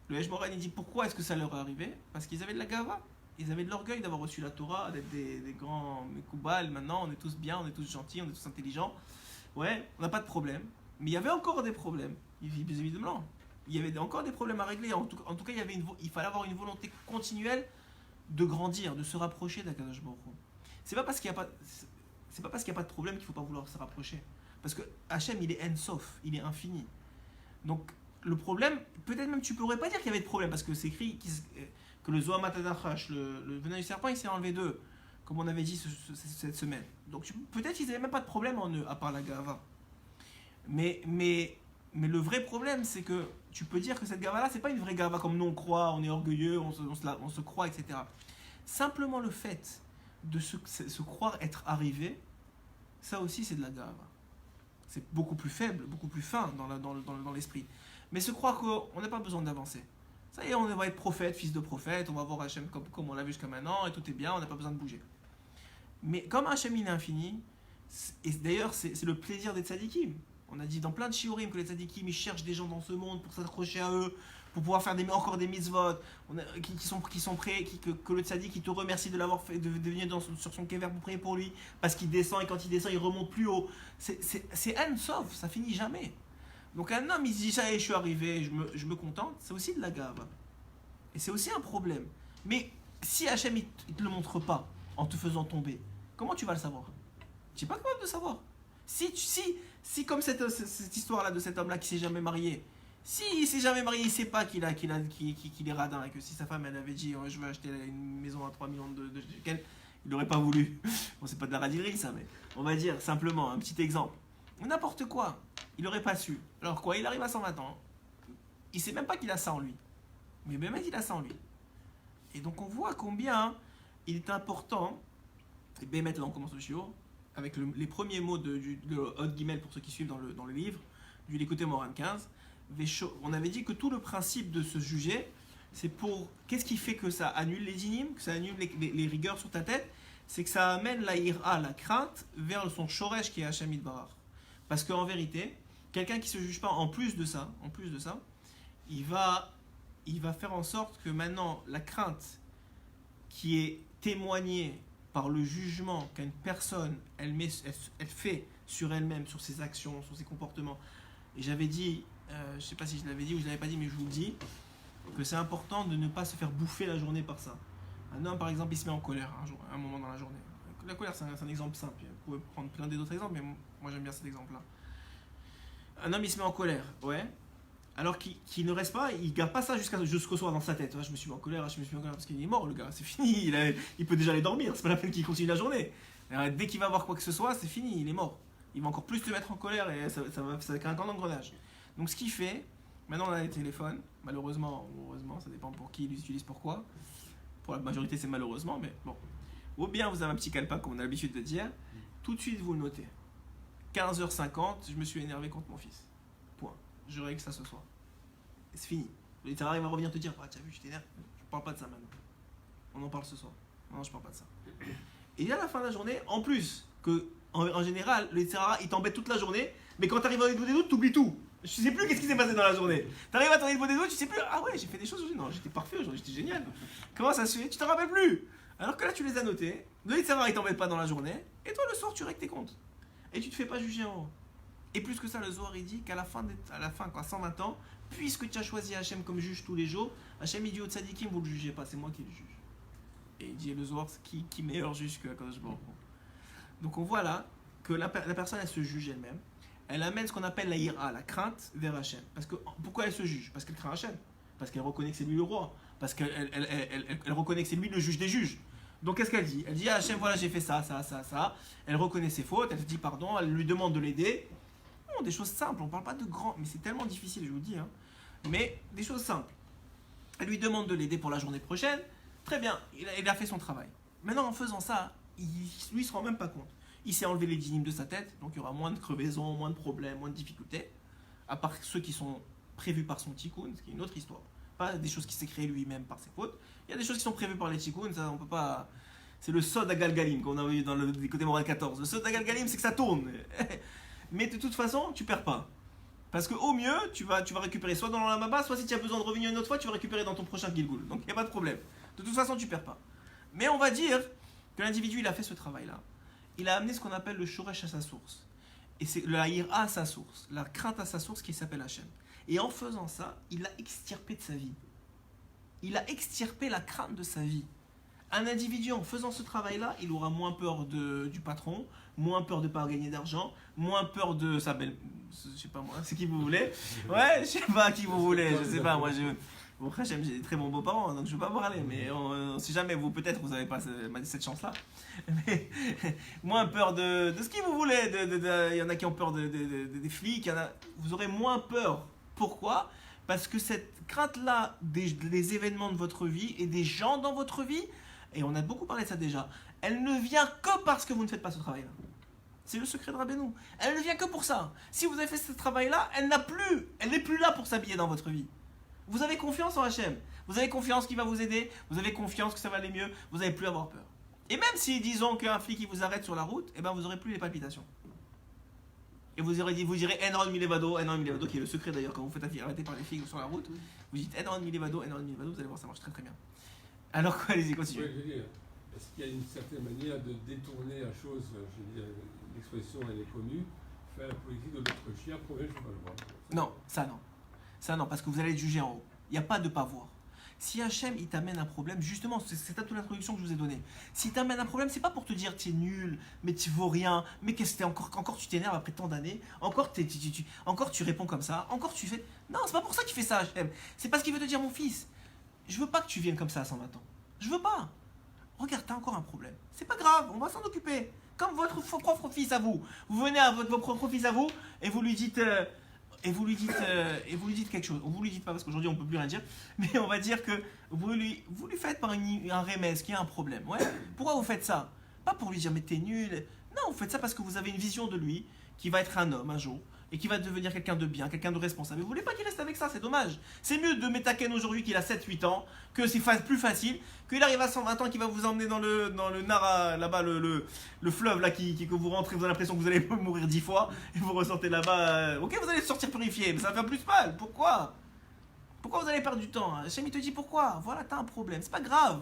le Aish Moharan, il dit pourquoi est-ce que ça leur est arrivé? Parce qu'ils avaient de la gava, ils avaient de l'orgueil d'avoir reçu la Torah, d'être des grands Mekoubal. Maintenant, on est tous bien, on est tous gentils, on est tous intelligents. Ouais, on n'a pas de problème. Mais il y avait encore des problèmes, évidemment. Il y avait encore des problèmes à régler. En tout cas, il fallait avoir une volonté continuelle de grandir, de se rapprocher d'Akadosh Baruch Hu. C'est pas parce qu'il n'y a pas de problème qu'il ne faut pas vouloir se rapprocher. Parce que Hachem, il est En-Sof, il est infini. Donc, le problème, peut-être même tu pourrais pas dire qu'il y avait de problème, parce que c'est écrit que le Zohar Matadachash, le venin du serpent, il s'est enlevé d'eux, comme on avait dit cette semaine. Donc, peut-être qu'ils n'avaient même pas de problème en eux, à part la Gava. Mais le vrai problème, c'est que tu peux dire que cette Gava-là, c'est pas une vraie Gava comme nous on croit, on est orgueilleux, on se croit, etc. Simplement le fait de se croire être arrivé, ça aussi c'est de la Gava. C'est beaucoup plus faible, beaucoup plus fin dans l'esprit. Mais se croire qu'on n'a pas besoin d'avancer. Ça y est, on va être prophète, fils de prophète, on va voir Hachem comme on l'a vu jusqu'à maintenant, et tout est bien, on n'a pas besoin de bouger. Mais comme Hachem il est infini, et d'ailleurs c'est le plaisir des tzadikim. On a dit dans plein de shiurim que les tzadikim ils cherchent des gens dans ce monde pour s'accrocher à eux, pour pouvoir faire encore des mitzvot, qui sont prêts, que le tzadik il te remercie de l'avoir fait, de venir sur son kever pour prier pour lui, parce qu'il descend et quand il descend il remonte plus haut. C'est En-Sof, ça finit jamais. Donc un homme il se dit ça et je suis arrivé, je me contente, c'est aussi de la gave. Et c'est aussi un problème. Mais si Hachem il te le montre pas en te faisant tomber, comment tu vas le savoir? Tu n'es pas capable de savoir. Si comme cette histoire-là de cet homme-là qui s'est jamais marié, s'il s'est jamais marié, il sait pas qu'il est radin et que si sa femme elle avait dit je veux acheter une maison à 3 millions de shekels, il n'aurait pas voulu. Bon, c'est pas de la radinerie ça, mais on va dire simplement un petit exemple. N'importe quoi, il n'aurait pas su. Alors quoi, il arrive à 120 ans, il sait même pas qu'il a ça en lui. Mais même il a ça en lui. Et donc on voit combien il est important, et bien maintenant on commence le shiur, avec les premiers mots de Hod Gimel pour ceux qui suivent dans le livre, du L'écouter Moran 15. On avait dit que tout le principe de se juger, c'est pour. Qu'est-ce qui fait que ça annule les dynimes, que ça annule les rigueurs sur ta tête? C'est que ça amène la ira, la crainte, vers son shoresh qui est Hachem Yitbarach. Parce qu'en vérité, quelqu'un qui ne se juge pas, en plus de ça, il va faire en sorte que maintenant la crainte qui est témoignée par le jugement qu'une personne elle fait sur elle-même, sur ses actions, sur ses comportements. Et j'avais dit, je ne sais pas si je l'avais dit ou je ne l'avais pas dit, mais je vous le dis, que c'est important de ne pas se faire bouffer la journée par ça. Un homme, par exemple, il se met en colère un moment dans la journée. La colère, c'est un exemple simple. Vous pouvez prendre plein d'autres exemples, mais moi j'aime bien cet exemple-là. Un homme, il se met en colère, ouais. Alors qu'il ne reste pas, il ne garde pas ça jusqu'au soir dans sa tête. Je me suis mis en colère, parce qu'il est mort, le gars, c'est fini. Il peut déjà aller dormir, c'est pas la peine qu'il continue la journée. Dès qu'il va voir quoi que ce soit, c'est fini, il est mort. Il va encore plus te mettre en colère et ça va créer un grand engrenage. Donc ce qu'il fait, maintenant on a les téléphones, malheureusement ou heureusement, ça dépend pour qui il utilise pourquoi. Pour la majorité c'est malheureusement, mais bon. Ou bien vous avez un petit calepin comme on a l'habitude de dire, tout de suite vous le notez. 15h50, je me suis énervé contre mon fils. Point. Je règle ça ce soir. Et c'est fini. Le littéraire il va revenir te dire, ah t'as vu, je t'énerve. Je parle pas de ça maintenant. On en parle ce soir. Non, je parle pas de ça. Et à la fin de la journée, en plus, que en général, le littéraire il t'embête toute la journée, mais quand t'arrives à niveau des doutes, t'oublies tout. Je sais plus qu'est-ce qui s'est passé dans la journée. T'arrives à ton niveau des doutes, tu sais plus, ah ouais, j'ai fait des choses aujourd'hui. Non, j'étais parfait aujourd'hui, j'étais génial. Comment ça se fait? Tu t'en rappelles plus. Alors que là, tu les as notés. Le littéraire il t'embête pas dans la journée, et toi le soir, tu règles tes comptes. Et tu te fais pas juger en haut. Et plus que ça, le Zohar il dit qu'à la fin, quoi, 120 ans, puisque tu as choisi Hachem comme juge tous les jours, Hachem il dit au tzadikim, vous le jugez pas, c'est moi qui le juge. Et il dit le Zohar, qui meilleur juge que Akadosh Baruch Hu. Donc on voit là que la personne elle se juge elle-même, elle amène ce qu'on appelle la ira, la crainte vers Hachem. Parce que pourquoi elle se juge? Parce qu'elle craint Hachem, parce qu'elle reconnaît que c'est lui le roi, parce qu'elle reconnaît que c'est lui le juge des juges. Donc qu'est-ce qu'elle dit? Elle dit à Hachem, voilà j'ai fait ça. Elle reconnaît ses fautes, elle se dit pardon, elle lui demande de l'aider. Non, des choses simples, on ne parle pas de grands, mais c'est tellement difficile, je vous dis. Mais des choses simples. Elle lui demande de l'aider pour la journée prochaine. Très bien, il a fait son travail. Maintenant en faisant ça, lui il se rend même pas compte. Il s'est enlevé les dynimes de sa tête, donc il y aura moins de crevaisons, moins de problèmes, moins de difficultés. À part ceux qui sont prévus par son tikkun, ce qui est une autre histoire. Pas des choses qui s'est créées lui-même par ses fautes. Il y a des choses qui sont prévues par les tikkuns, ça on peut pas. C'est le sod à Galgalim qu'on a vu dans le côté moral 14. Le sod à Galgalim, c'est que ça tourne. Mais de toute façon, tu perds pas. Parce qu'au mieux, tu vas récupérer soit dans la Maba, soit si tu as besoin de revenir une autre fois, tu vas récupérer dans ton prochain Gilgul. Donc il n'y a pas de problème. De toute façon, tu perds pas. Mais on va dire que l'individu, il a fait ce travail-là. Il a amené ce qu'on appelle le shoresh à sa source. Et c'est la ira à sa source, la crainte à sa source qui s'appelle Hachem. Et en faisant ça, il l'a extirpé de sa vie. Il a extirpé la crainte de sa vie. Un individu, en faisant ce travail-là, il aura moins peur du patron, moins peur de ne pas gagner d'argent, moins peur de sa belle... Je sais pas moi, c'est qui vous voulez. Ouais, je sais pas qui vous voulez, je sais pas, moi Bon, j'ai des très bons beaux-parents, donc je ne vais pas parler, mais on sait jamais, vous peut-être vous n'avez pas cette chance-là. Mais moins peur de ce que vous voulez, il y en a qui ont peur des flics, vous aurez moins peur. Pourquoi? Parce que cette crainte-là des événements de votre vie et des gens dans votre vie, et on a beaucoup parlé de ça déjà, elle ne vient que parce que vous ne faites pas ce travail-là. C'est le secret de Rabbeinu. Elle ne vient que pour ça. Si vous avez fait ce travail-là, elle n'est plus là pour s'habiller dans votre vie. Vous avez confiance en Hachem. Vous avez confiance qu'il va vous aider. Vous avez confiance que ça va aller mieux. Vous n'avez plus à avoir peur. Et même si, disons qu'un flic il vous arrête sur la route, eh ben vous n'aurez plus les palpitations. Et vous direz Enron Milevado, qui est le secret d'ailleurs quand vous faites arrêter par les flics sur la route. Vous dites Enron Milevado, vous allez voir, ça marche très très bien. Alors quoi, allez-y, continuez. Oui, je veux dire, est-ce qu'il y a une certaine manière de détourner la chose, je veux dire, l'expression elle est connue, faire la politique de notre chien, prouver je ne peux pas le voir. Non, ça non. Ça non, parce que vous allez être jugé en haut. Il n'y a pas de pas voir. Si Hachem il t'amène un problème, justement, c'est toute l'introduction que je vous ai donnée. S'il t'amène un problème, c'est pas pour te dire tu es nul, mais tu vaux rien, mais qu'est-ce que t'es encore tu t'énerves après tant d'années, encore tu réponds comme ça, encore tu fais. Non, c'est pas pour ça qu'il fait ça, Hachem. C'est parce qu'il veut te dire mon fils, je veux pas que tu viennes comme ça à 120 ans. Je veux pas. Regarde, t'as encore un problème. C'est pas grave, on va s'en occuper. Comme votre propre fils à vous. Vous venez à votre propre fils à vous et vous lui dites et vous lui dites quelque chose. Vous lui dites pas parce qu'aujourd'hui on peut plus rien dire, mais on va dire que vous lui faites par un remède qu'il y a un problème. Ouais. Pourquoi vous faites ça? Pas pour lui dire mais t'es nul. Non, vous faites ça parce que vous avez une vision de lui qui va être un homme un jour et qui va devenir quelqu'un de bien, quelqu'un de responsable. Et vous voulez pas qu'il reste avec ça, c'est dommage. C'est mieux de Metaken aujourd'hui qu'il a 7-8 ans, que c'est plus facile, qu'il arrive à 120 ans qu'il va vous emmener dans le Nara, là-bas, le fleuve là que vous rentrez, vous avez l'impression que vous allez mourir 10 fois, et vous ressortez là-bas. Ok, vous allez sortir purifié, mais ça va faire plus mal. Pourquoi vous allez perdre du temps? Hachem il te dit pourquoi? Voilà, t'as un problème, c'est pas grave.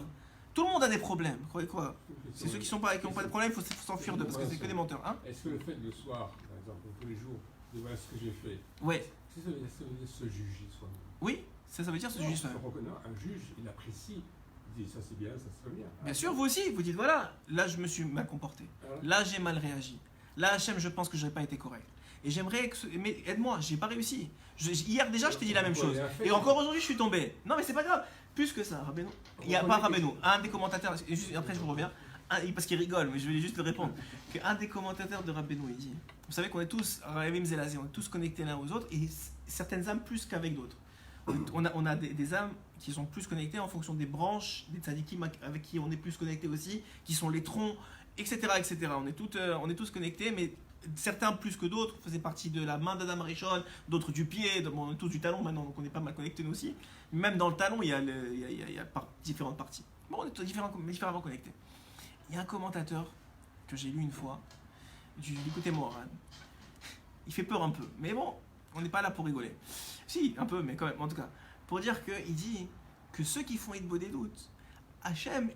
Tout le monde a des problèmes, vous croyez quoi? C'est ceux qui n'ont pas de problème, il faut s'enfuir d'eux, parce que c'est que des menteurs. Hein? Est-ce que le fait le soir, par exemple, tous les jours, de voir ce que j'ai fait, ouais. ça veut dire se juger soi-même? Oui, ça veut dire se juger soi-même. Un juge, il apprécie, il dit ça c'est bien, ça c'est pas bien. Bien sûr, vous aussi, vous dites voilà, là je me suis mal comporté, là j'ai mal réagi, là Hachem je pense que je n'ai pas été correct. Et j'aimerais que. Mais aide-moi, j'ai pas réussi. Hier déjà je t'ai dit la même chose. Et encore aujourd'hui je suis tombé. Non mais c'est pas grave. Plus que ça, Rabbeinu. Il n'y a pas Rabbeinu. Un des commentateurs, juste, après je vous reviens, parce qu'il rigole, mais je vais juste le répondre. Un des commentateurs de Rabbeinu, il dit vous savez qu'on est tous, Ravim Zelazé, on est tous connectés l'un aux autres, et certaines âmes plus qu'avec d'autres. On a des âmes qui sont plus connectées en fonction des branches, des tzadikim avec qui on est plus connectés aussi, qui sont les troncs, etc. etc. On est tous connectés, mais certains plus que d'autres faisaient partie de la main d'Adam Arishon, d'autres du pied, on est tous du talon maintenant, donc on est pas mal connectés nous aussi. Même dans le talon, il y a différentes parties. Bon, on est tous différemment connectés. Il y a un commentateur que j'ai lu une fois, j'ai dit écoutez-moi, il fait peur un peu, mais bon, on n'est pas là pour rigoler. Si, un peu, mais quand même, en tout cas, pour dire qu'il dit que ceux qui font Hitbo des doutes, Hachem,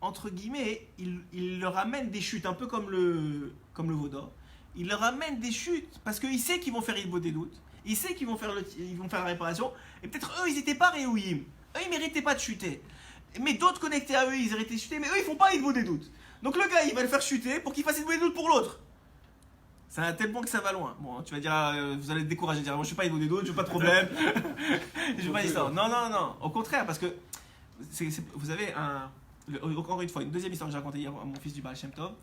entre guillemets, il leur amène des chutes, un peu comme le Vaudor. Il leur amène des chutes parce qu'il sait qu'ils vont faire Hitbo des doutes, il sait qu'ils vont faire la réparation, et peut-être eux, ils n'étaient pas réouïm, eux, ils ne méritaient pas de chuter. Mais d'autres connectés à eux, ils auraient été chutés, mais eux, ils font pas Hitbo des doutes. Donc le gars, il va le faire chuter pour qu'il fasse Hitbo des doutes pour l'autre. C'est à tel point que ça va loin. Bon, tu vas dire, vous allez te décourager, dire, moi je suis pas Hitbo des doutes, je veux pas de problème. Je veux pas d'histoire. Non. Au contraire, parce que vous avez encore une fois, une deuxième histoire que j'ai racontée hier à mon fils du Baal Shem Tov.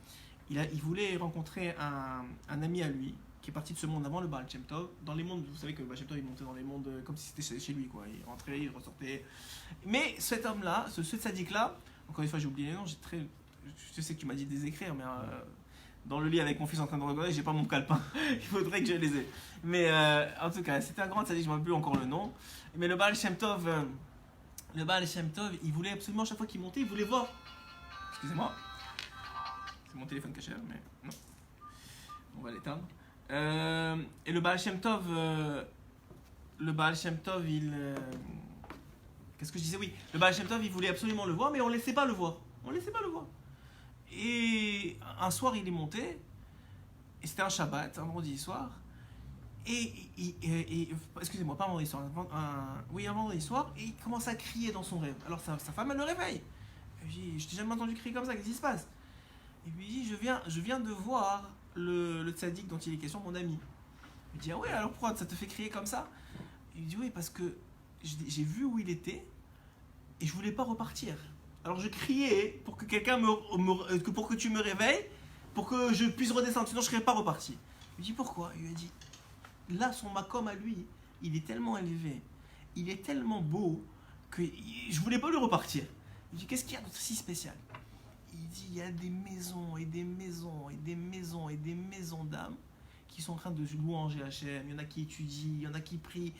Il voulait rencontrer un ami à lui qui est parti de ce monde avant le Baal Shem Tov. Dans les mondes, vous savez que le Baal Shem Tov il montait dans les mondes comme si c'était chez lui, quoi. Il rentrait, il ressortait. Mais cet homme-là, ce tzaddik-là, encore une fois j'ai oublié les noms, je sais que tu m'as dit de les écrire, mais dans le lit avec mon fils en train de regarder, j'ai pas mon calepin. Il faudrait que je les ai. Mais en tout cas, c'était un grand tzaddik, je ne me rappelle plus encore le nom. Mais le Baal Shem Tov, il voulait absolument, chaque fois qu'il montait, il voulait voir. Excusez-moi. C'est mon téléphone caché, mais non. On va l'éteindre. Et le Baal Shem Tov, qu'est-ce que je disais? Oui, le Baal Shem Tov, il voulait absolument le voir, mais on ne laissait pas le voir. Et un soir, il est monté, et c'était un Shabbat, un vendredi soir, et excusez-moi, pas un vendredi soir, un vendredi soir, et il commence à crier dans son rêve. Alors sa femme, elle le réveille. Je t'ai jamais entendu crier comme ça, qu'est-ce qui se passe? Et puis il dit, je viens de voir le tzaddik dont il est question, mon ami. Il dit, ah ouais, alors pourquoi ça te fait crier comme ça? Il dit, oui, parce que j'ai vu où il était, et je voulais pas repartir. Alors je criais pour que quelqu'un pour que tu me réveilles, pour que je puisse redescendre, sinon je ne serais pas reparti. Il dit pourquoi? Il lui a dit, là son makom à lui, il est tellement élevé, il est tellement beau, que je ne voulais pas lui repartir. Il dit, qu'est-ce qu'il y a de si spécial? Il dit, il y a des maisons et des maisons et des maisons et des maisons d'âmes qui sont en train de louanger Hachem, il y en a qui étudient, il y en a qui prient.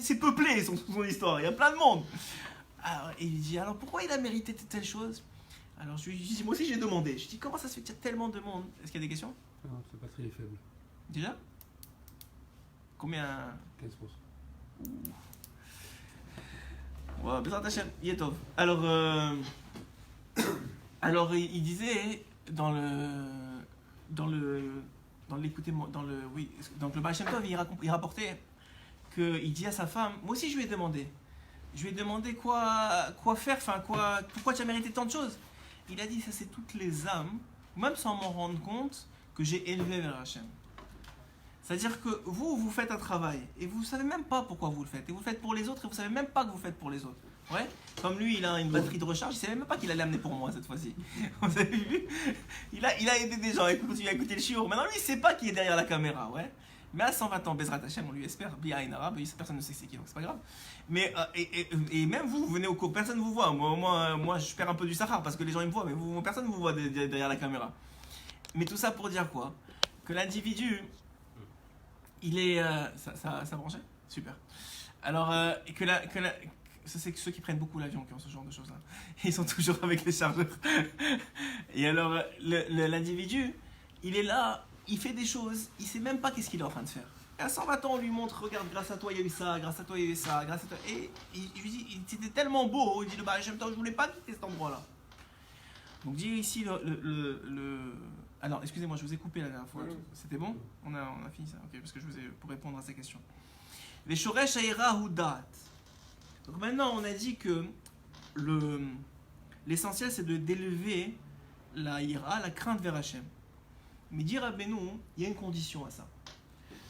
C'est peuplé son histoire, il y a plein de monde. Alors, et il dit, alors pourquoi il a mérité telle chose? Alors je lui dis, moi aussi j'ai demandé. Je lui dis, comment ça se fait qu'il y a tellement de monde? Est-ce qu'il y a des questions? Non, c'est pas très faible. Déjà? Combien? 15%. Ouais, Bezrat Hashem, Yetov. Alors il disait donc le Baal Shem Tov, il rapportait qu'il dit à sa femme, moi aussi je lui ai demandé quoi faire, pourquoi tu as mérité tant de choses. Il a dit, ça c'est toutes les âmes, même sans m'en rendre compte, que j'ai élevé vers Hachem. C'est-à-dire que vous faites un travail, et vous ne savez même pas pourquoi vous le faites, et vous le faites pour les autres, et vous ne savez même pas que vous le faites pour les autres. Ouais. Comme lui, il a une batterie de recharge, il ne savait même pas qu'il allait amener pour moi cette fois-ci. Vous avez vu? Il a aidé des gens, il continue à écouter le shiur. Maintenant, lui, il ne sait pas qui est derrière la caméra, ouais. Mais à 120 ans, Bezrat Hashem, on lui espère, bien en arabe, personne ne sait c'est qui, donc c'est pas grave. Mais, et même vous venez au cours, personne ne vous voit. Moi, je perds un peu du Sahara parce que les gens ils me voient, mais personne ne vous voit derrière la caméra. Mais tout ça pour dire quoi? Que l'individu, il est. Ça branché? Super. Alors, ça, c'est ceux qui prennent beaucoup l'avion qui ont ce genre de choses-là. Ils sont toujours avec les chargeurs. Et alors, l'individu, il est là, il fait des choses, il sait même pas qu'est-ce qu'il est en train de faire. Et à 120 ans, on lui montre, regarde, grâce à toi, il y a eu ça, grâce à toi, il y a eu ça, grâce à toi. Et il lui dit, c'était tellement beau, il dit, bah, je voulais pas quitter cet endroit-là. Donc, dit ici alors, excusez-moi, je vous ai coupé la dernière fois. C'était bon? On a fini ça? Ok, parce que pour répondre à ces questions. Les shoresh haïra hudat. Donc maintenant, on a dit que l'essentiel, c'est d'élever la ira, la crainte vers Hachem. Mais dire à Benoît, il y a une condition à ça.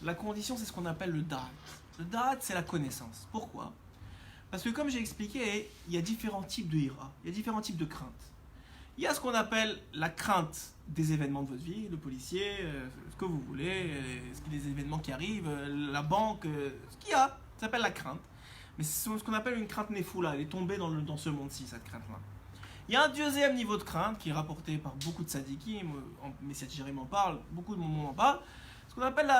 La condition, c'est ce qu'on appelle le da'at. Le da'at, c'est la connaissance. Pourquoi? Parce que comme j'ai expliqué, il y a différents types de ira, il y a différents types de craintes. Il y a ce qu'on appelle la crainte des événements de votre vie, le policier, ce que vous voulez, les événements qui arrivent, la banque, ce qu'il y a, ça s'appelle la crainte. Mais c'est ce qu'on appelle une crainte nefoula, elle est tombée dans ce monde-ci, cette crainte-là. Il y a un deuxième niveau de crainte qui est rapporté par beaucoup de tzadikim, Messiah Jérémie en parle, beaucoup de moments en parlent, ce qu'on appelle